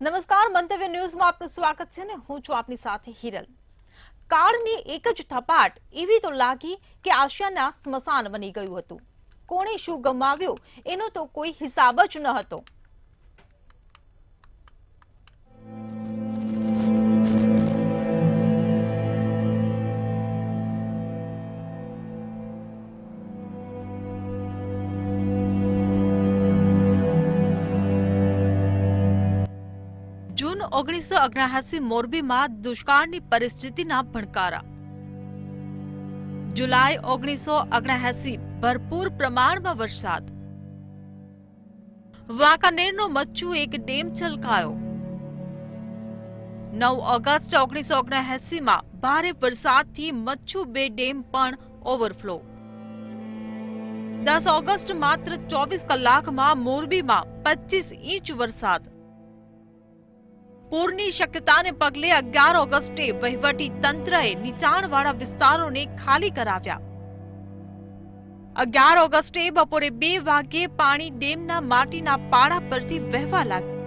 નમસ્કાર, મંતવ્ય ન્યૂઝમાં આપનું સ્વાગત છે ને હું છું આપની સાથે હિરલ। કાળની એક જ થપાટ એવી તો લાગી કે આશિયાના સ્મશાન બની ગયું હતું। કોણે શું ગમાવ્યું એનો તો કોઈ હિસાબ જ ન હતો। જૂન 1979 મોરબીમાં દુષ્કાળની પરિસ્થિતિના ભણકારા। જુલાઈ 1979 ભરપૂર પ્રમાણમાં વરસાદ। વાંકાનેરનો મચ્છુ એક ડેમ છલકાયો। 9 ઓગસ્ટ 1979 ભારે વરસાદથી મચ્છુ 2 ડેમ પણ ઓવરફ્લો। 10 ઓગસ્ટ માત્ર 24 કલાકમાં મોરબીમાં 25 ઇંચ વરસાદ। પૂરની શક્યતાને પગલે 11 ઓગસ્ટે વહીવટી તંત્રએ નીચાણવાળા વિસ્તારોને ખાલી કરાવ્યા। 11 ઓગસ્ટે બપોરે 2 વાગ્યે પાણી ડેમના માટીના પાડા પરથી વહેવા લાગ્યું।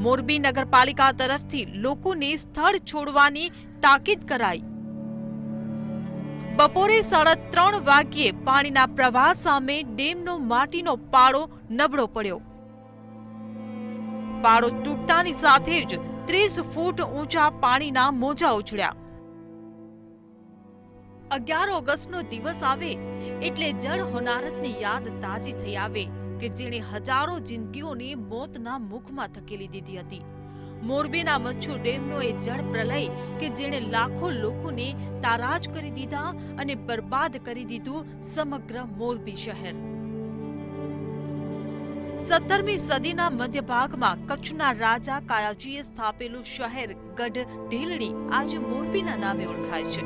મોરબી નગરપાલિકા તરફથી લોકોને સ્થળ છોડવાની તાકીદ કરાઈ। બપોરે 3:30 વાગ્યે પાણીના પ્રવાહ સામે ડેમનો માટીનો પાડો નબળો પડ્યો। પાડો તૂટતાની સાથે જ 30 ફૂટ ઊંચા પાણીના મોજા ઉછળ્યા। 11 ઓગસ્ટનો દિવસ આવે એટલે જળ હોનારતની યાદ તાજી થઈ આવે કે જેણે હજારો જિંદગીઓને મોતના મુખમાં ધકેલી દીધી હતી। મોરબીના મચ્છુ ડેમનો એ જળ પ્રલય કે જેણે લાખો લોકોને તારાજ કરી દીધા અને બરબાદ કરી દીધું સમગ્ર મોરબી શહેર। 17મી સદીના મધ્યભાગમાં કચ્છના રાજા કાયાજીએ સ્થાપેલું શહેર ગઢ ઢીલડી આજે મોરબીના નામે ઓળખાય છે।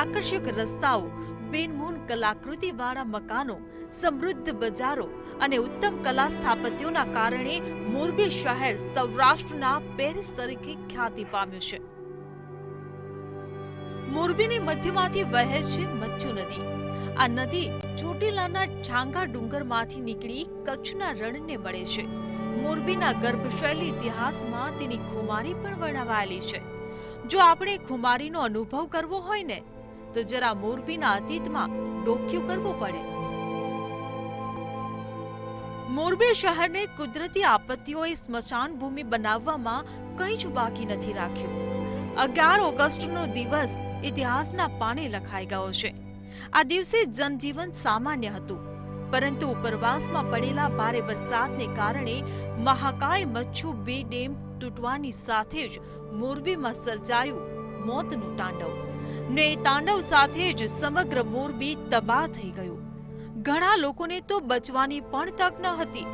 આકર્ષક રસ્તાઓ, બેનમૂન કલાકૃતિવાળા મકાનો, સમૃદ્ધ બજારો અને ઉત્તમ કલા સ્થાપત્યોના કારણે મોરબી શહેર સૌરાષ્ટ્રના પેરિસ તરીકે ખ્યાતિ પામ્યું છે। મોરબીની મધ્યમાંથી વહે છે મચ્છુ નદી। આ નદી ચોટીલાના ઠાંગા ડુંગરમાંથી નીકળી કચ્છના રણને મળે છે। મોરબીના ગર્ભશૈલી ઇતિહાસમાં તેની ખુમારી પણ વર્ણવાયેલી છે। જો આપણે ખુમારીનો અનુભવ કરવો હોય ને તો જરા મોરબીના અતીતમાં ડોક્યું કરવું પડે। મોરબી શહેરને કુદરતી આપત્તિઓએ સ્મશાન ભૂમિ બનાવવામાં કંઈ જ બાકી નથી રાખ્યું। 11 ઓગસ્ટનો દિવસ ઇતિહાસના પાને લખાઈ ગયો છે। આ દિવસે જનજીવન સામાન્ય હતું, પરંતુ ઉપરવાસમાં પડેલા ભારે વરસાદને કારણે મહાકાય મચ્છુ 2 ડેમ તૂટવાની સાથે જ મોરબીમાં સર્જાયું મોતનું તાંડવ ને એ તાંડવ સાથે જ સમગ્ર મોરબી તબાહ થઈ ગયું। ઘણા લોકોને તો બચવાની પણ તક ન હતી।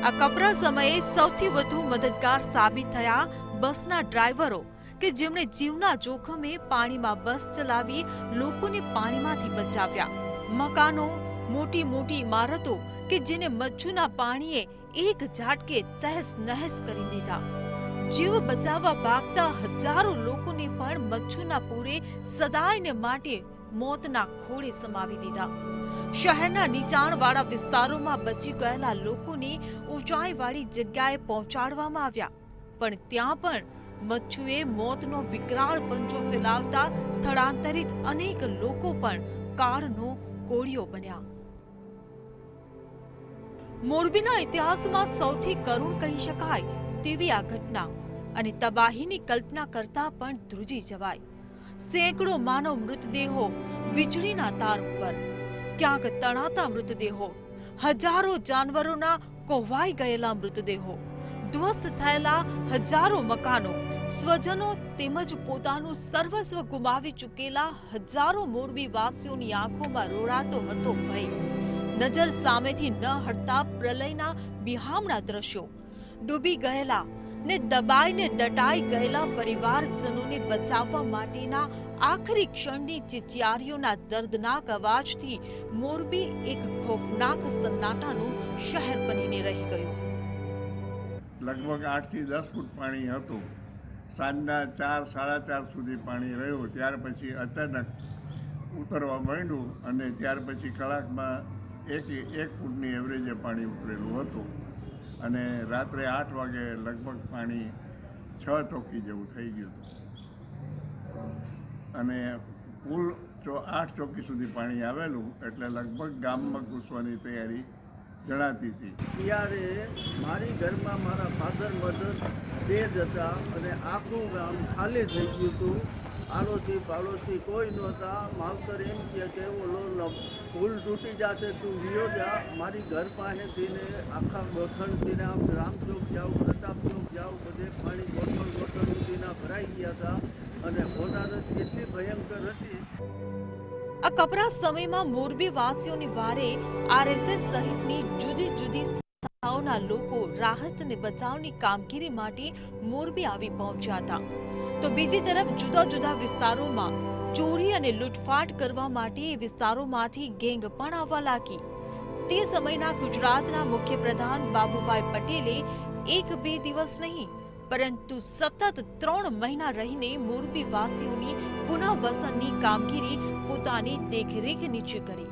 આ કપરા સમયે સૌથી વધુ મદદગાર સાબિત થયા બસના ડ્રાઈવરો કે જેમણે જીવના જોખમે પાણીમાં બસ ચલાવી લોકોને પાણીમાંથી બચાવ્યા। મકાનો, મોટી મોટી ઇમારતો કે જેને મચ્છુના પાણીએ એક ઝાટકે તહેસ નહેસ કરી દીધા। જીવ બચાવવા ભાગતા હજારો લોકોને પણ મચ્છુના પૂરે સદાયને માટે મોતના ખોળે સમાવી દીધા। શહેરના નીચાણવાળા વિસ્તારોમાં બચી ગયેલા લોકોને ઊંચાઈવાળી જગ્યાએ પહોંચાડવામાં આવ્યા, પણ ત્યાં પણ મચ્છુએ મોતનો વિકરાળ પંજો ફેલાવતા સ્થળાંતરિત અનેક લોકો પણ કાળનો કોળિયો બન્યા। મોરબીના ઇતિહાસમાં સૌથી કરુણ કહી શકાય તેવી આ ઘટના અને તબાહીની કલ્પના કરતા પણ ધ્રુજી જવાય। સેંકડો માનવ મૃતદેહો વીજળીના તાર ઉપર, ક્યાંક તણાતા મૃતદેહો, હજારો જાનવરોના કોહવાઈ ગયેલા મૃતદેહો, ધ્વસ્ત થયેલા હજારો મકાનો, સ્વજનો તેમજ પોતાનું સર્વસ્વ ગુમાવી ચૂકેલા હજારો મોરબીવાસીઓની આંખોમાં રોડાતો હતો ભય। નજર સામેથી ન હટતા પ્રલયના બિહામણા દ્રશ્યો, ડૂબી ગયેલા ને દબાઈને દટાઈ ગયેલા પરિવારજનોને બચાવવા માટેના આખરી ક્ષણની ચિચિયારીઓના દર્દનાક અવાજથી મોરબી એક ખોફનાક સન્નાટાનું શહેર બનીને રહી ગયું। લગભગ 8 થી 10 ફૂટ પાણી હતું। સાંજના 4, 4:30 સુધી પાણી રહ્યું, ત્યાર પછી અચાનક ઉતરવા માંડ્યું અને ત્યાર પછી કલાકમાં એક ફૂટની એવરેજે પાણી ઉતરેલું હતું। અને રાત્રે 8 વાગે લગભગ પાણી 6 ચોકી જેવું થઈ ગયું હતું અને પુલ 8 ચોકી સુધી પાણી આવેલું એટલે લગભગ ગામમાં ઘૂસવાની તૈયારી જણાતી હતી. ત્યારે મારી ઘરમાં મારા ફાધર મધર બે જ હતા અને આખું ગામ ખાલી થઈ ગયું હતું. આડોશી પાડોશી કોઈ નહોતા. માવતર એમ કે ઓલો પુલ તૂટી જશે, તું વિયો જા. મારી ઘર પાસેથી ને આખા ગોઠણથી ને આમ રામચોક જાઓ, પ્રતાપ ચોક જાઓ, બધે પાણી બોટલ સુધીના ભરાઈ ગયા હતા અને હોનારત એટલી ભયંકર હતી. આ કપરા સમયમાં મોરબી વાસીઓની વારે આરએસએસ સહિતની જુદી જુદી સંસ્થાઓના લોકો રાહત અને બચાવની કામગીરી માટે મોરબી આવી પહોંચ્યા હતા. તો બીજી તરફ જુદા જુદા વિસ્તારોમાં ચોરી અને લૂંટફાટ કરવા માટે એ વિસ્તારોમાંથી ગેંગ પણ આવવા લાગી. તે સમયના ગુજરાતના મુખ્યપ્રધાન બાબુભાઈ પટેલે 1-2 દિવસ નહીં પરંતુ સતત 3 મહિના રહીને મોરબી વાસીઓની પુનઃવસનની કામગીરી પોતાની દેખરેખ નીચે કરી.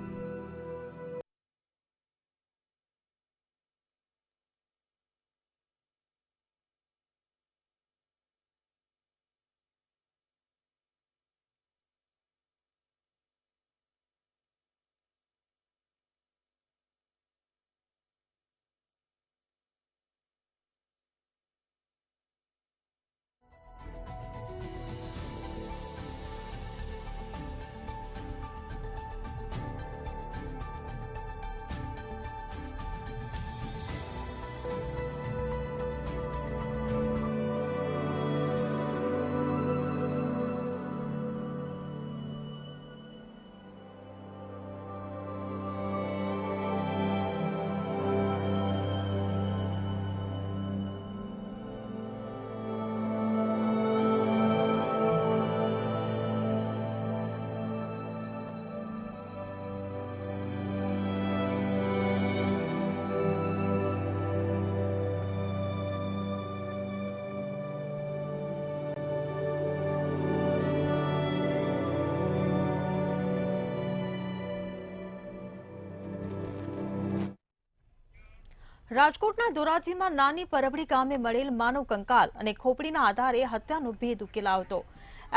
રાજકોટના ધોરાજીમાં નાની પરબડી ગામે મળેલ માનવ કંકાલ અને ખોપડીના આધારે હત્યાનો ભેદ ઉકેલાયો હતો.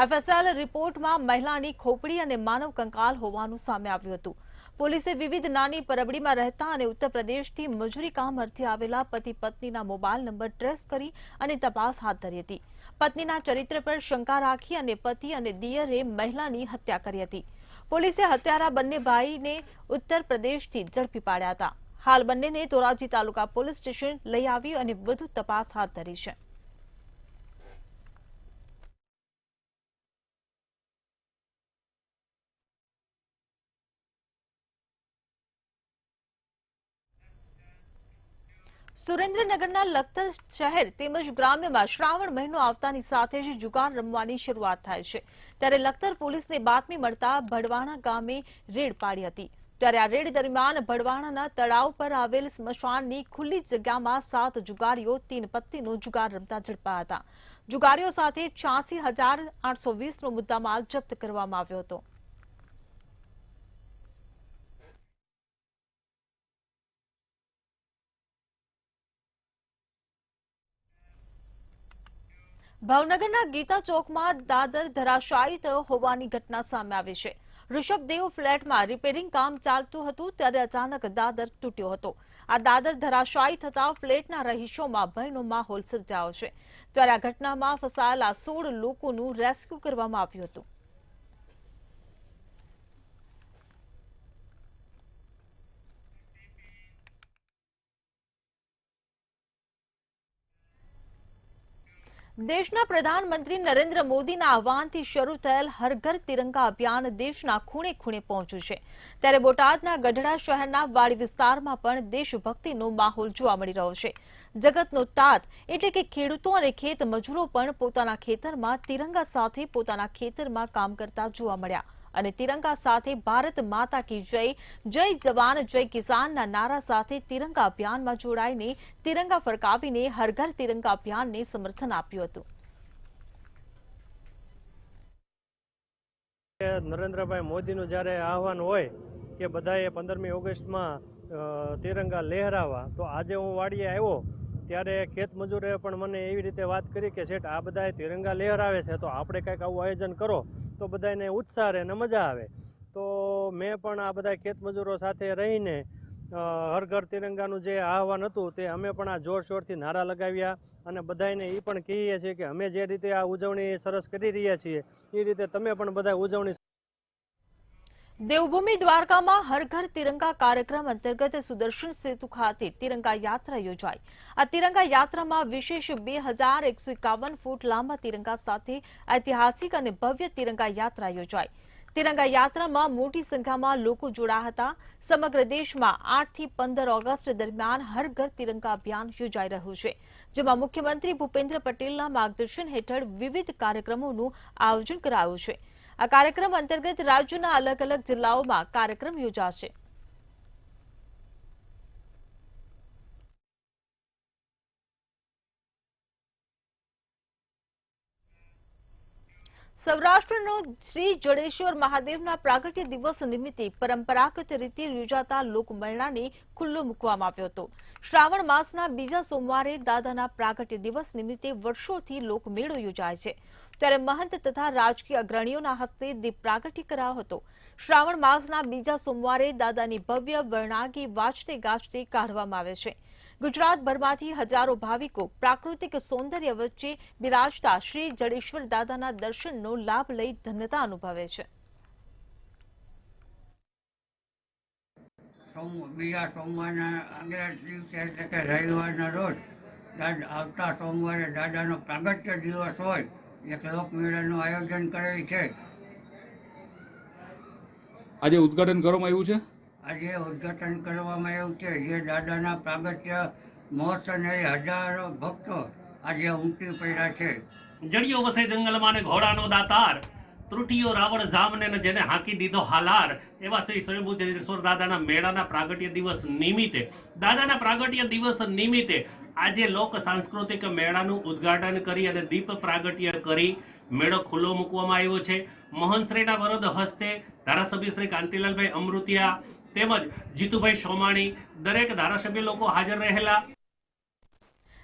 એફએસએલ રિપોર્ટમાં મહિલાની ખોપડી અને માનવ કંકાલ હોવાનું સામે આવ્યું હતું. પોલીસે વિવિધ નાની પરબડીમાં રહેતા અને ઉત્તર પ્રદેશથી મજૂરી કામ અર્થે આવેલા પતિ પત્નીના મોબાઈલ નંબર ટ્રેસ કરી અને તપાસ હાથ ધરી હતી. પત્નીના ચરિત્ર પર શંકા રાખી અને પતિ અને દિયરે મહિલાની હત્યા કરી હતી. પોલીસે હત્યારા બંને ભાઈને ઉત્તર પ્રદેશથી ઝડપી પાડ્યા હતા. હાલ બંનેને ધોરાજી તાલુકા પોલીસ સ્ટેશન લઈ આવી અને વધુ તપાસ હાથ ધરી છે. સુરેન્દ્રનગરના લખતર શહેર તેમજ ગ્રામ્યમાં શ્રાવણ મહિનો આવતાની સાથે જ જુગાર રમવાની શરૂઆત થાય છે. ત્યારે લખતર પોલીસને બાતમી મળતા ભડવાણા ગામે રેડ પાડી હતી. ત્યારે આ રેડ દરમિયાન ભડવાણાના તળાવ પર આવેલ સ્મશાનની ખુલ્લી જગ્યામાં 7 જુગારીઓ 3 પત્તીનો જુગાર રમતા ઝડપાયા હતા. જુગારીઓ સાથે 86,820નો મુદ્દામાલ જપ્ત કરવામાં આવ્યો હતો. ભાવનગરના ગીતા ચોકમાં દાદર ધરાશાયી થયો હોવાની ઘટના સામે આવી છે. ઋષભદેવ ફ્લેટમાં રિપેરિંગ કામ ચાલતું હતું ત્યારે અચાનક દાદર તૂટ્યો હતો. આ દાદર ધરાશાયી થતા ફ્લેટના રહીશોમાં ભયનો માહોલ સર્જાયો છે. ત્યારે આ ઘટનામાં ફસાયેલા 16 લોકોનું રેસ્ક્યુ કરવામાં આવ્યું હતું. દેશના પ્રધાનમંત્રી નરેન્દ્ર મોદીના આહવાનથી શરૂ થયેલ હર ઘર તિરંગા અભિયાન દેશના ખૂણે ખૂણે પહોંચ્યું છે. ત્યારે બોટાદના ગઢડા શહેરના વાડી વિસ્તારમાં પણ દેશભક્તિનો માહોલ જોવા મળી રહ્યો છે. જગતનો તાત એટલે કે ખેડૂતો અને ખેત મજૂરો પણ પોતાના ખેતરમાં તિરંગા સાથે પોતાના ખેતરમાં કામ કરતા જોવા મળ્યા અને તિરંગા સાથે ભારત માતા કી જય, જય જવાન જય કિસાનના નારા સાથે તિરંગા અભિયાનમાં જોડાઈને તિરંગા ફરકાવીને હર ઘર તિરંગા અભિયાનને સમર્થન આપ્યું હતું. નરેન્દ્રભાઈ મોદીનું જ્યારે આહવાન હોય કે બધાએ 15મી ઓગસ્ટમાં તિરંગા લહેરાવા, તો આજે હું વાડીએ આવ્યો ત્યારે ખેત મજૂરે પણ મને એવી રીતે વાત કરી કે શેઠ આ બધાએ તિરંગા લહેરાવે છે તો આપણે કંઈક આવું આયોજન કરો તો બધાને ઉત્સાહ રહે ને મજા આવે. તો મેં પણ આ બધા ખેત મજૂરો સાથે રહીને હર ઘર તિરંગાનું જે આહવાન હતું તે અમે પણ આ જોરશોરથી નારા લગાવ્યા અને બધાને એ પણ કહીએ છીએ કે અમે જે રીતે આ ઉજવણી સરસ કરી રહ્યા છીએ એ રીતે તમે પણ બધા ઉજવણી. દેવભૂમિ દ્વારકામાં હર ઘર તિરંગા કાર્યક્રમ અંતર્ગત સુદર્શન સેતુ ખાતે તિરંગા યાત્રા યોજાઈ. આ તિરંગા યાત્રામાં વિશેષ 2151 ફૂટ લાંબા તિરંગા સાથે ઐતિહાસિક અને ભવ્ય તિરંગા યાત્રા યોજાઈ. તિરંગા યાત્રામાં મોટી સંખ્યામાં લોકો જોડાયા હતા. સમગ્ર દેશમાં 8 થી 15 ઓગસ્ટ દરમિયાન હર ઘર તિરંગા અભિયાન યોજાઈ રહ્યું છે, જેમાં મુખ્યમંત્રી ભૂપેન્દ્ર પટેલના માર્ગદર્શન હેઠળ વિવિધ કાર્યક્રમોનું આયોજન કરાયું છે. આ કાર્યક્રમ અંતર્ગત રાજ્યના અલગ અલગ જિલ્લાઓમાં કાર્યક્રમ યોજાશે. સૌરાષ્ટ્રનો શ્રી જડેશ્વર મહાદેવના પ્રાગટ્ય દિવસ નિમિત્તે પરંપરાગત રીતે યોજાતા લોકમેળાને ખુલ્લો મૂકવામાં આવ્યો હતો. શ્રાવણ માસના બીજા સોમવારે દાદાના પ્રાગટ્ય દિવસ નિમિત્તે વર્ષોથી લોકમેળો યોજાય છે, ત્યારે મહંત તથા રાજકીય અગ્રણીઓના હસ્તે દીપ પ્રાગટ્ય કરાયો હતો. શ્રાવણ માસના બીજા સોમવારે દાદાની ભવ્ય વર્ણાગી વાજતે ગાજતે કાઢવામાં આવે છે. ગુજરાતભરમાંથી હજારો ભાવિકો પ્રાકૃતિક સૌંદર્ય વચ્ચે બિરાજતા શ્રી જડેશ્વર દાદાના દર્શનનો લાભ લઈ ધન્યતા અનુભવે છે. બીજા સોમવારના આગલા દિવસે એટલે કે રવિવારના રોજ આવતા સોમવારે દાદાનો પ્રાગટ્ય દિવસ હોય એક લોકમેળાનું આયોજન કરેલ છે. આજે ઉદ્ઘાટન કરવામાં આવ્યું છે. આજે ઉદ્ઘાટન કરવામાં આવ્યું છે. જે દાદાના પ્રાગટ્ય મહોત્સવને હજારો ભક્તો આજે ઉમટી પડ્યા છે. જડિયો વસે જંગલમાં ને ઘોડાનો દાતાર, ત્રુટિયો રાવણ જામને ને જેને હાંકી દીધો હાલાર, એવા શ્રી સ્વયંભૂ જડેશ્વર દાદાના મેળાના પ્રાગટ્ય દિવસ નિમિત્તે આજે લોક સાંસ્કૃતિક મેળાનું ઉદ્ઘાટન કરી અને દીપ પ્રાગટ્ય કરી મેળો ખુલ્લો મૂકવામાં આવ્યો છે. મોહનશ્રીના વરદ હસ્તે ધારાસભ્ય શ્રી કાંતિલાલભાઈ અમૃતિયા તેમજ જીતુભાઈ સોમાણી દરેક ધારાસભ્ય લોકો હાજર રહેલા.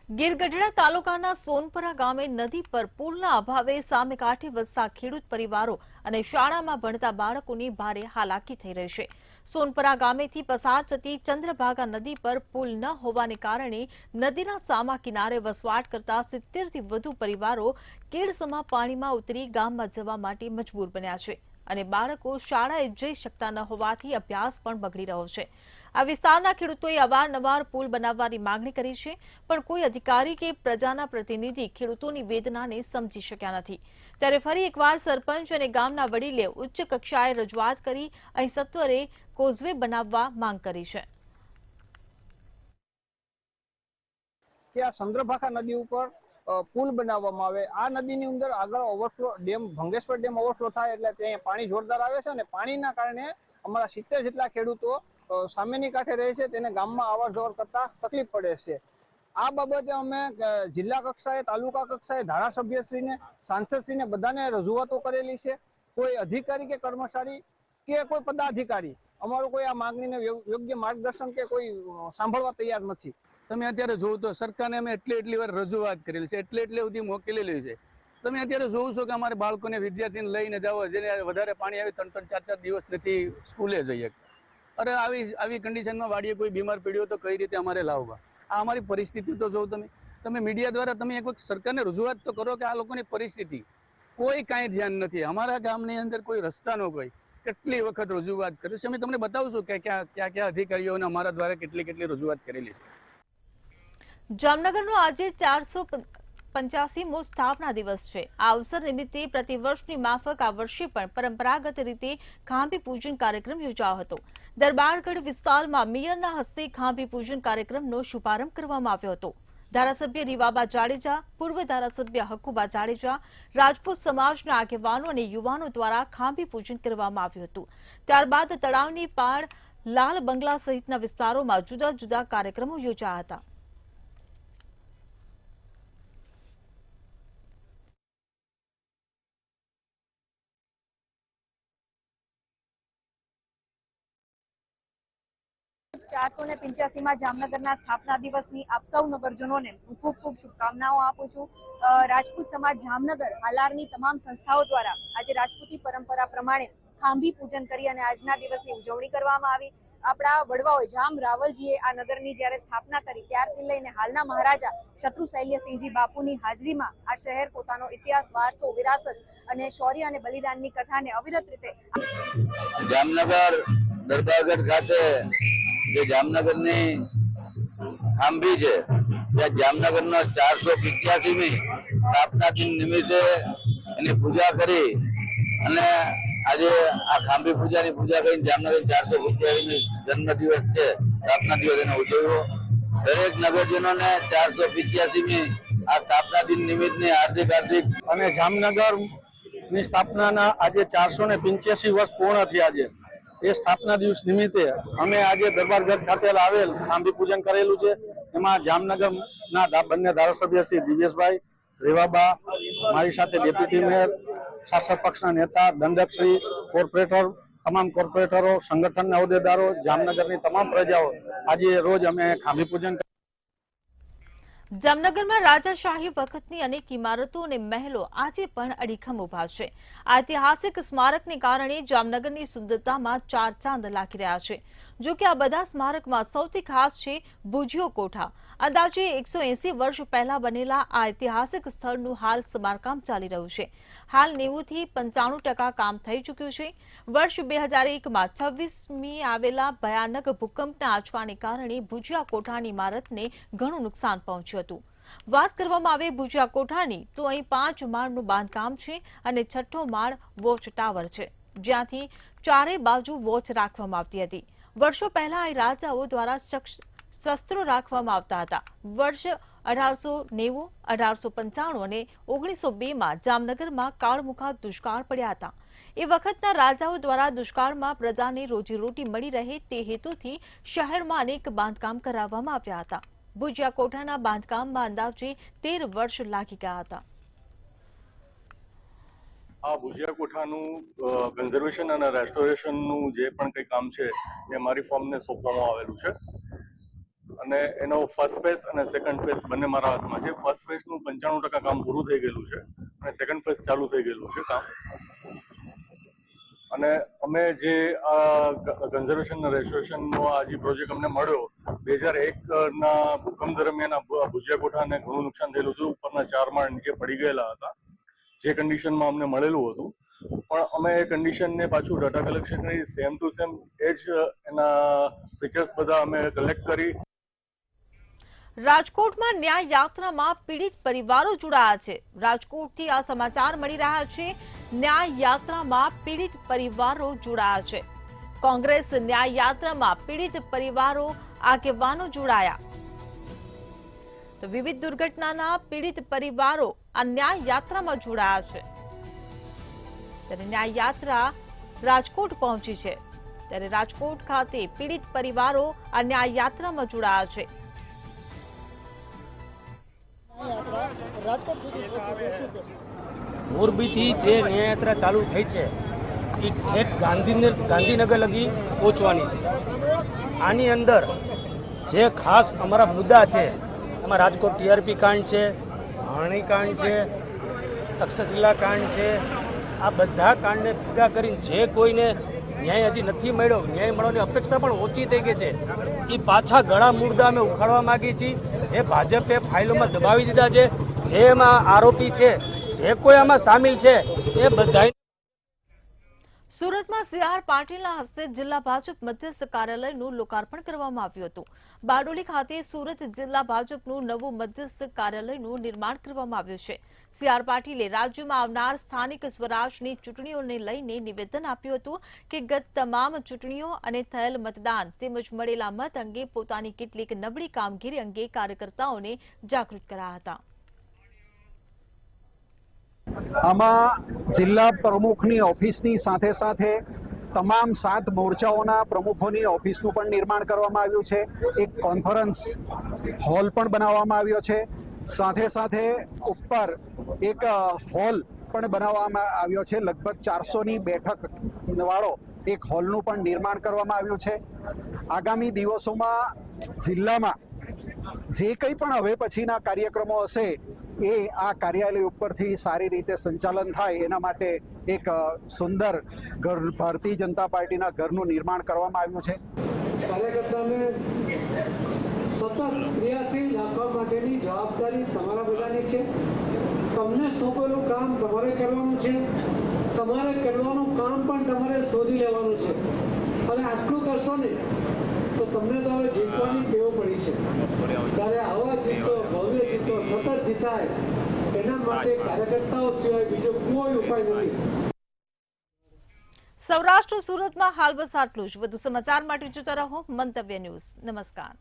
ગીરગઢડા તાલુકાના સોનપરા ગામે નદી પર પુલના અભાવે સામે કાંઠે વસતા ખેડૂત પરિવારો અને શાળામાં ભણતા બાળકોની ભારે હાલાકી થઈ રહી છે. સોનપરા ગામેથી પસાર થતી ચંદ્રભાગા નદી પર પુલ ન હોવાને કારણે નદીના સામા કિનારે વસવાટ કરતા 70 થી વધુ પરિવારો કેડસમા પાણીમાં ઉતરી ગામમાં જવા માટે મજબૂર બન્યા છે અને બાળકો શાળાએ જઈ શકતા ન હોવાથી અભ્યાસ પણ બગડી રહ્યો છે. આ વિસ્તારના ખેડૂતોએ અવારનવાર પુલ બનાવવાની માંગણી કરી છે, પણ કોઈ અધિકારી કે પ્રજાના પ્રતિનિધિ ખેડૂતોની વેદનાને સમજી શક્યા નથી. ત્યારે ફરી એકવાર સરપંચ અને ગામના વડીલે ઉચ્ચ કક્ષાએ રજૂઆત કરી અહીં સત્વરે કોઝવે બનાવવા માંગ કરી છે. કે આ ચંદ્રભાગા નદી ઉપર પુલ બનાવવામાં આવે. આ નદીની અંદર આગળ ઓવરફ્લો ડેમ ભંગેશ્વર ડેમ ઓવરફ્લો થાય એટલે ત્યાં પાણી જોરદાર આવે છે અને પાણીના કારણે અમારા 70 જેટલા ખેડૂતો સામેની કાંઠે રહે છે, તેને ગામમાં અવર જવર કરતા તકલીફ પડે છે. આ બાબતે અમે જિલ્લા કક્ષાએ, તાલુકા કક્ષાએ ધારાસભ્યશ્રીને, સાંસદશ્રીને બધાને રજૂઆતો કરેલી છે. કોઈ અધિકારી કે કર્મચારી કે કોઈ પદાધિકારી અમારું કોઈ આ માંગણીને યોગ્ય માર્ગદર્શન કે કોઈ સાંભળવા તૈયાર નથી. તમે અત્યારે જોવો તો સરકારને અમે એટલી વાર રજૂઆત કરેલી છે, એટલે સુધી મોકલેલી છે. તમે અત્યારે જોવો છો કે અમારે બાળકોને, વિદ્યાર્થીને લઈને જાવ, જેને વધારે પાણી આવે 3-3, 4-4 દિવસ નથી સ્કૂલે જઈએ. અરે આવી કન્ડિશનમાં વાડીએ કોઈ બીમાર પડ્યો તો કઈ રીતે અમારે લાવવા? આ અમારી પરિસ્થિતિ તો જો તમે મીડિયા દ્વારા તમે એક વખત સરકારને રજૂઆત તો કરો કે આ લોકોની પરિસ્થિતિ કોઈ કાંઈ ધ્યાન નથી. અમારા ગામની અંદર કોઈ રસ્તાનો કોઈ કેટલી વખત રજૂઆત કરી છે. અમે તમને બતાવશું કે ક્યાં અધિકારીઓને અમારા દ્વારા કેટલી રજૂઆત કરેલી છે. જામનગરનો આજે 485મો સ્થાપના દિવસ છે. આ અવસર નિમિત્તે પ્રતિવર્ષની માફક આ વર્ષે પણ પરંપરાગત રીતે ખાંભી પૂજન કાર્યક્રમ યોજાયો હતો. દરબારગઢ વિસ્તારમાં મેયરના હસ્તે ખાંભી પૂજન કાર્યક્રમનો શુભારંભ કરવામાં આવ્યો હતો. ધારાસભ્ય રીવાબા જાડેજા, પૂર્વ ધારાસભ્ય હકુબા જાડેજા, રાજપૂત સમાજના આગેવાનો અને યુવાનો દ્વારા ખાંભી પૂજન કરવામાં આવ્યું હતું. ત્યારબાદ તળાવની પાળ, લાલ બંગલા સહિતના વિસ્તારોમાં જુદા જુદા કાર્યક્રમો યોજાયા હતા. 485માં જામનગરના સ્થાપના દિવસની આપ સૌ નગરજનોને હું ખૂબ ખૂબ શુભકામનાઓ આપું છું. રાજપૂત સમાજ જામનગર હાલારની તમામ સંસ્થાઓ દ્વારા આજે રાજપૂતી પરંપરા પ્રમાણે ખાંભી પૂજન કરી અને આજના દિવસની ઉજવણી કરવામાં આવી. આપણા વડવાઓએ જામ રાવલજીએ આ નગરની જ્યારે સ્થાપના કરી ત્યારથી લઈને હાલના મહારાજા શત્રુ શૈલ્યસિંહજી બાપુની હાજરીમાં આ શહેર પોતાનો ઇતિહાસ, વારસો, વિરાસત અને શૌર્ય અને બલિદાનની કથાને અવિરત રીતે જામનગર દરબારગઢ ખાતે જે જામનગરની ખાંભી છે ત્યાં જામનગરનો 485મી સ્થાપના દિન નિમિત્તે એની પૂજા કરી અને આજે આ ખાંભી પૂજાની પૂજા કરીને જામનગર 485મી જન્મદિવસ છે, સ્થાપના દિવસ એને ઉજવ્યો. દરેક નગરજનોને 485મી આ સ્થાપના દિન નિમિત્તની હાર્દિક અને જામનગરની સ્થાપનાના આજે 485 વર્ષ પૂર્ણ થયા છે. એ સ્થાપના દિવસ નિમિત્તે અમે આજે દરબારગઢ ખાતે આવેલ ખાંભી પૂજન કરેલું છે. એમાં જામનગરના બંને ધારાસભ્ય શ્રી દિવ્યેશભાઈ રેવાબા, મારી સાથે ડેપ્યુટી મેયર, શાસક પક્ષના નેતા, દંડકશ્રી, કોર્પોરેટર, તમામ કોર્પોરેટરો, સંગઠનના હોદ્દેદારો, જામનગરની તમામ પ્રજાઓ આજે રોજ અમે ખાંભી પૂજન. જામનગરમાં રાજાશાહી વખતની અનેક ઇમારતો અને મહેલો આજે પણ અડીખમ ઉભા છે. આ ઐતિહાસિક સ્મારકને કારણે જામનગરની સુંદરતામાં ચાર ચાંદ લાગી રહ્યા છે. જો કે આ બધા સ્મારકમાં સૌથી ખાસ છે ભુજિયો કોઠા. અંદાજે 180 વર્ષ પહેલા બનેલા આ ઐતિહાસિક સ્થળનું હાલ સમારકામ ચાલી રહ્યું છે. હાલ 90 થી 95% કામ થઈ ચૂક્યું છે. વર્ષ 2001માં 26મી આવેલા ભયાનક ભૂકંપના આંચકાને કારણે ભુજિયા કોઠાની ઇમારતને ઘણું નુકસાન પહોંચ્યું હતું. વાત કરવામાં આવે ભુજિયા કોઠાની તો અહીં 5 માળનું બાંધકામ છે અને 6ઠ્ઠો માળ વોચ ટાવર છે, જ્યાંથી ચારે બાજુ વોચ રાખવામાં આવતી હતી. વર્ષો પહેલા અહીં રાજાઓ દ્વારા શસ્ત્રો રાખવામાં આવતા હતા. વર્ષ 1890, 1895 અને 1902માં જામનગરમાં કાળમુખા દુષ્કાળ પડ્યા હતા. એ વખતના રાજાઓ દ્વારા દુષ્કાળમાં પ્રજાને રોજીરોટી મળી રહે તે હેતુથી શહેરમાં અનેક બાંધકામ કરાવવામાં આવ્યા હતા. ભુજિયા કોઠાના બાંધકામમાં અંદાજે 13 વર્ષ લાગી ગયા હતા. આ ભુજિયા કોઠાનું કન્ઝર્વેશન અને રેસ્ટોરેશનનું જે પણ કંઈ કામ છે એ મારી ફોર્મને સોંપવામાં આવેલું છે અને એનો ફર્સ્ટ ફેઝ અને સેકન્ડ ફેઝ બંને મારા હાથમાં છે. ફર્સ્ટ ફેઝનું 95% કામ પૂરું થઈ ગયેલું છે અને સેકન્ડ ફેઝ ચાલુ થઈ ગયેલું છે કામ. અને અમે જે આ કન્ઝર્વેશન અને રેસ્ટોરેશનનો આ જે પ્રોજેક્ટ અમને મળ્યો 2001ના ભૂકંપ દરમિયાન આ ભુજિયા કોઠાને ઘણું નુકસાન થયેલું હતું. ઉપરના 4 માળ નીચે પડી ગયેલા હતા જે કન્ડિશનમાં અમને મળેલું હતું. પણ અમે એ કન્ડિશનને પાછું ડેટા કલેક્શન કરી સેમ ટુ સેમ એ જ એના ફીચર્સ બધા અમે કલેક્ટ કરી. રાજકોટમાં ન્યાય યાત્રામાં પીડિત પરિવારો જોડાયા છે. રાજકોટથી આ સમાચાર મળી રહ્યા છે. ન્યાય યાત્રામાં પીડિત પરિવારો જોડાયા છે. કોંગ્રેસ ન્યાય યાત્રામાં પીડિત પરિવારો આગેવાનો જોડાયા. તો વિવિધ દુર્ઘટનાના પીડિત પરિવારો આ ન્યાય યાત્રામાં જોડાયા છે. ત્યારે ન્યાય યાત્રા રાજકોટ પહોંચી છે. ત્યારે રાજકોટ ખાતે પીડિત પરિવારો આ ન્યાય યાત્રામાં જોડાયા છે. મોરબીથી જે ન્યાયયાત્રા ચાલુ થઈ છે એ ઠેઠ ગાંધીનગર લગી પહોંચવાની છે. આની અંદર જે ખાસ અમારા મુદ્દા છે એમાં રાજકોટ ટીઆરપી કાંડ છે, હાણી કાંડ છે, તક્ષશિલા કાંડ છે. આ બધા કાંડને ભેગા કરીને જે કોઈને ન્યાય હજી નથી મળ્યો, ન્યાય મળવાની અપેક્ષા પણ ઓછી થઈ ગઈ છે, એ પાછા ઘણા મુદ્દા અમે ઉખાડવા માંગીએ છીએ. જે ભાજપે ફાઇલોમાં દબાવી દીધા છે, જે એમાં આરોપી છે, જે કોઈ આમાં સામેલ છે એ બધા. સુરતમાં સી.આર. પાટીલના હસ્તે જિલ્લા ભાજપ મધ્યસ્થ કાર્યાલયનું લોકાર્પણ કરવામાં આવ્યું હતું. બારડોલી ખાતે સુરત જિલ્લા ભાજપનું નવું મધ્યસ્થ કાર્યાલયનું નિર્માણ કરવામાં આવ્યું છે. સી.આર. પાટીલે રાજ્યમાં આવનાર સ્થાનિક સ્વરાજની ચૂંટણીઓને લઈને નિવેદન આપ્યું હતું કે ગત તમામ ચૂંટણીઓ અને થયેલ મતદાન તેમજ મળેલા મત અંગે પોતાની કેટલીક નબળી કામગીરી અંગે કાર્યકર્તાઓને જાગૃત કર્યા હતા. આમાં જિલ્લા પ્રમુખની ઓફિસની સાથે સાથે તમામ 7 મોરચાઓના પ્રમુખોની ઓફિસનું પણ નિર્માણ કરવામાં આવ્યું છે. એક કોન્ફરન્સ હોલ પણ બનાવવામાં આવ્યો છે. સાથે સાથે ઉપર એક હોલ પણ બનાવવામાં આવ્યો છે. લગભગ 400ની બેઠક વાળો એક હોલનું પણ નિર્માણ કરવામાં આવ્યું છે. આગામી દિવસોમાં જિલ્લામાં જે કંઈ પણ હવે પછીના કાર્યક્રમો હશે એ આ કાર્યાલય ઉપરથી સારી રીતે સંચાલન થાય એના માટે એક સુંદર ઘર ભારતીય જનતા પાર્ટીના ઘરનું નિર્માણ કરવામાં આવ્યું છે. કાર્યકર્તાને સતત ક્રિયાશીલ રાખવા માટેની જવાબદારી તમારા બધાની છે. તમને સોંપેલું કામ તમારે કરવાનું છે. તમારે કરવાનું કામ પણ તમારે શોધી લેવાનું છે. અને આટલું કરશો ને તો તમને તો હવે જીતવાની ટેવ પડી છે. ત્યારે આવા જીતો, ભવ્ય જીતો સતત જીતાય એના માટે કાર્યકર્તાઓ સિવાય બીજો કોઈ ઉપાય નથી. સૌરાષ્ટ્ર સુરતમાં હાલ બસ આટલું જ. વધુ સમાચાર માટે જોતા રહો મંતવ્ય ન્યૂઝ. નમસ્કાર.